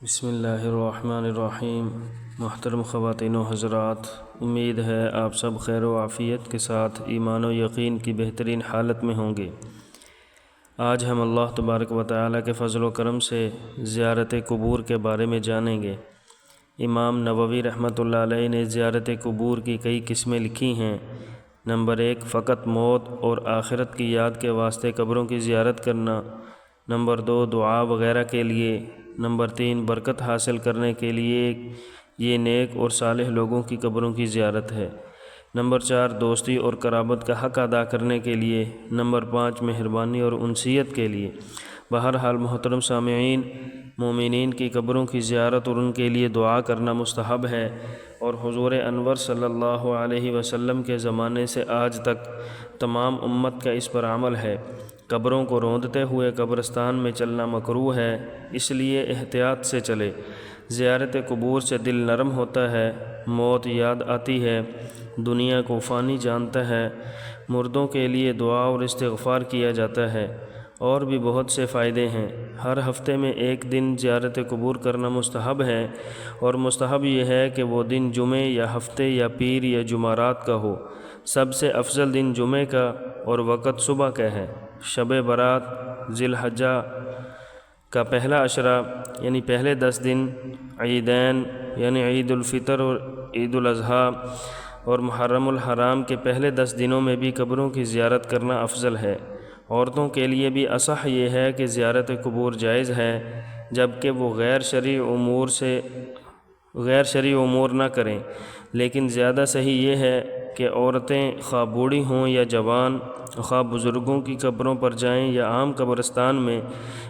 بسم اللہ الرحمن الرحیم۔ محترم خواتین و حضرات، امید ہے آپ سب خیر و عافیت کے ساتھ ایمان و یقین کی بہترین حالت میں ہوں گے۔ آج ہم اللہ تبارک و تعالیٰ کے فضل و کرم سے زیارت قبور کے بارے میں جانیں گے۔ امام نووی رحمۃ اللہ علیہ نے زیارت قبور کی کئی قسمیں لکھی ہیں۔ نمبر 1، فقط موت اور آخرت کی یاد کے واسطے قبروں کی زیارت کرنا۔ نمبر 2، دعا وغیرہ کے لیے۔ نمبر 3، برکت حاصل کرنے کے لیے یہ نیک اور صالح لوگوں کی قبروں کی زیارت ہے۔ نمبر 4، دوستی اور قرابت کا حق ادا کرنے کے لیے۔ نمبر 5، مہربانی اور انسیت کے لیے۔ بہرحال محترم سامعین، مومنین کی قبروں کی زیارت اور ان کے لیے دعا کرنا مستحب ہے، اور حضور انور صلی اللہ علیہ وسلم کے زمانے سے آج تک تمام امت کا اس پر عمل ہے۔ قبروں کو روندتے ہوئے قبرستان میں چلنا مکروہ ہے، اس لیے احتیاط سے چلے۔ زیارت قبور سے دل نرم ہوتا ہے، موت یاد آتی ہے، دنیا کو فانی جانتا ہے، مردوں کے لیے دعا اور استغفار کیا جاتا ہے، اور بھی بہت سے فائدے ہیں۔ ہر ہفتے میں ایک دن زیارت قبور کرنا مستحب ہے، اور مستحب یہ ہے کہ وہ دن جمعے یا ہفتے یا پیر یا جمعرات کا ہو۔ سب سے افضل دن جمعے کا اور وقت صبح کا ہے۔ شب برات، ذی الحجہ کا پہلا عشرہ یعنی پہلے 10 دن، عیدین یعنی عید الفطر اور عید الاضحیٰ، اور محرم الحرام کے پہلے 10 دنوں میں بھی قبروں کی زیارت کرنا افضل ہے۔ عورتوں کے لیے بھی اصح یہ ہے کہ زیارت قبور جائز ہے، جبکہ وہ غیر شرعی امور نہ کریں، لیکن زیادہ صحیح یہ ہے کہ عورتیں خواہ بوڑھی ہوں یا جوان، خواہ بزرگوں کی قبروں پر جائیں یا عام قبرستان میں،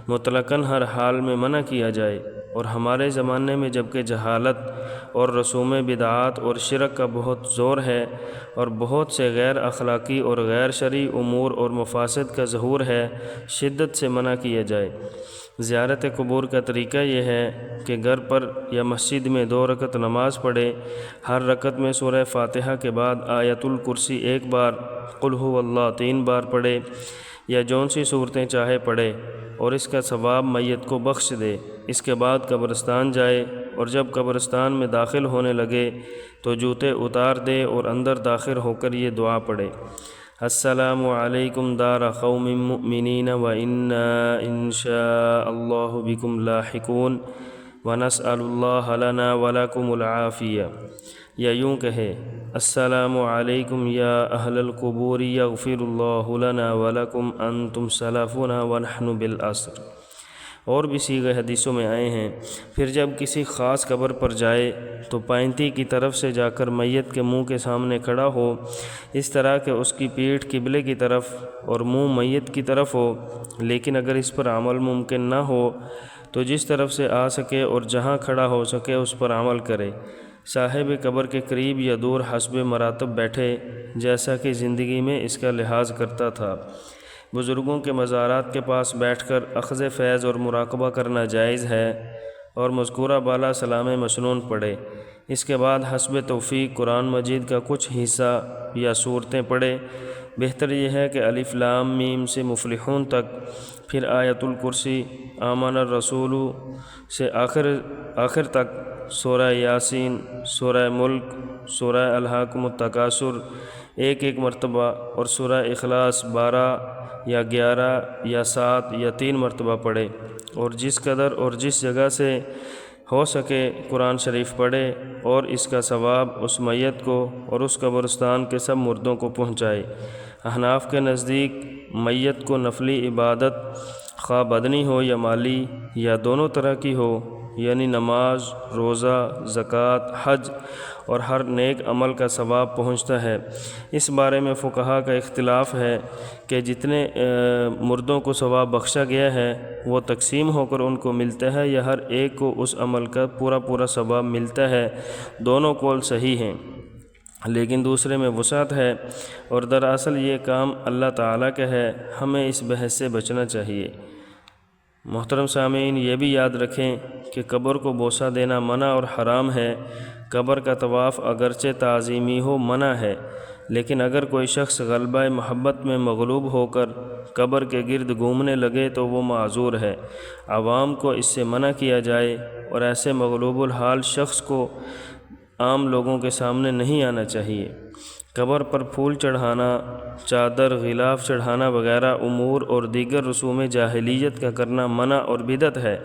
مطلقاً ہر حال میں منع کیا جائے۔ اور ہمارے زمانے میں جبکہ جہالت اور رسوم بدعات اور شرک کا بہت زور ہے، اور بہت سے غیر اخلاقی اور غیر شرعی امور اور مفاسد کا ظہور ہے، شدت سے منع کیا جائے۔ زیارت قبور کا طریقہ یہ ہے کہ گھر پر یا مسجد میں 2 رکعت نماز پڑھے، ہر رکعت میں سورہ فاتحہ کے بعد آیت الکرسی 1 بار، قل هو اللہ 3 بار پڑھے، یا جون سی صورتیں چاہے پڑھے، اور اس کا ثواب میت کو بخش دے۔ اس کے بعد قبرستان جائے، اور جب قبرستان میں داخل ہونے لگے تو جوتے اتار دے اور اندر داخل ہو کر یہ دعا پڑھے: السلام علیکم دار قوم مؤمنین وإنا ان شاء اللہ بکم لاحقون ونسأل اللہ لنا ولکم العافیہ۔ یا یوں کہے: السلام علیکم یا اہل القبور یغفر اللہ لنا ولکم انتم سلفنا ونحن بالعصر۔ اور بھی صیغے حدیثوں میں آئے ہیں۔ پھر جب کسی خاص قبر پر جائے تو پائنتی کی طرف سے جا کر میت کے منہ کے سامنے کھڑا ہو، اس طرح کہ اس کی پیٹھ قبلے کی طرف اور منہ میت کی طرف ہو۔ لیکن اگر اس پر عمل ممکن نہ ہو تو جس طرف سے آ سکے اور جہاں کھڑا ہو سکے اس پر عمل کرے۔ صاحب قبر کے قریب یا دور حسب مراتب بیٹھے، جیسا کہ زندگی میں اس کا لحاظ کرتا تھا۔ بزرگوں کے مزارات کے پاس بیٹھ کر اخذ فیض اور مراقبہ کرنا جائز ہے، اور مذکورہ بالا سلام مسنون پڑھے۔ اس کے بعد حسب توفیق قرآن مجید کا کچھ حصہ یا صورتیں پڑھے۔ بہتر یہ ہے کہ الف لام میم سے مفلحون تک، پھر آیت الکرسی، آمن الرسول سے آخر تک، سورہ یاسین، سورہ ملک، سورہ الہاکم التکاثر 1 مرتبہ، اور سورہ اخلاص 12 یا 11 یا 7 یا 3 مرتبہ پڑھے، اور جس قدر اور جس جگہ سے ہو سکے قرآن شریف پڑھے، اور اس کا ثواب اس میت کو اور اس قبرستان کے سب مردوں کو پہنچائے۔ احناف کے نزدیک میت کو نفلی عبادت، خواہ بدنی ہو یا مالی یا دونوں طرح کی ہو، یعنی نماز، روزہ، زکوٰۃ، حج اور ہر نیک عمل کا ثواب پہنچتا ہے۔ اس بارے میں فقہا کا اختلاف ہے کہ جتنے مردوں کو ثواب بخشا گیا ہے وہ تقسیم ہو کر ان کو ملتا ہے، یا ہر ایک کو اس عمل کا پورا ثواب ملتا ہے۔ دونوں قول صحیح ہیں، لیکن دوسرے میں وسعت ہے، اور دراصل یہ کام اللہ تعالیٰ کا ہے۔ ہمیں اس بحث سے بچنا چاہیے۔ محترم سامعین، یہ بھی یاد رکھیں کہ قبر کو بوسہ دینا منع اور حرام ہے۔ قبر کا طواف اگرچہ تعظیمی ہو منع ہے، لیکن اگر کوئی شخص غلبہ محبت میں مغلوب ہو کر قبر کے گرد گھومنے لگے تو وہ معذور ہے۔ عوام کو اس سے منع کیا جائے اور ایسے مغلوب الحال شخص کو عام لوگوں کے سامنے نہیں آنا چاہیے۔ قبر پر پھول چڑھانا، چادر، غلاف چڑھانا وغیرہ امور اور دیگر رسوم جاہلیت کا کرنا منع اور بدعت ہے،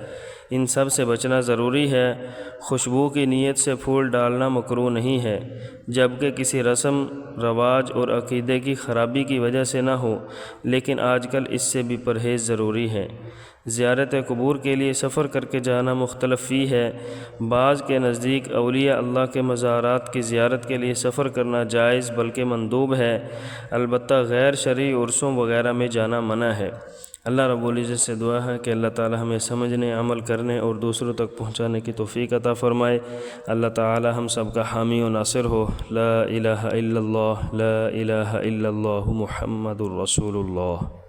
ان سب سے بچنا ضروری ہے۔ خوشبو کی نیت سے پھول ڈالنا مکروہ نہیں ہے، جبکہ کسی رسم رواج اور عقیدے کی خرابی کی وجہ سے نہ ہو، لیکن آج کل اس سے بھی پرہیز ضروری ہے۔ زیارت قبور کے لیے سفر کر کے جانا مختلف فی ہے۔ بعض کے نزدیک اولیاء اللہ کے مزارات کی زیارت کے لیے سفر کرنا جائز بلکہ مندوب ہے، البتہ غیر شرعی عرسوں وغیرہ میں جانا منع ہے۔ اللہ رب العزت سے دعا ہے کہ اللہ تعالی ہمیں سمجھنے، عمل کرنے اور دوسروں تک پہنچانے کی توفیق عطا فرمائے۔ اللہ تعالی ہم سب کا حامی و ناصر ہو۔ لا الہ الا اللہ، لا الہ الا اللہ، محمد الرسول اللہ۔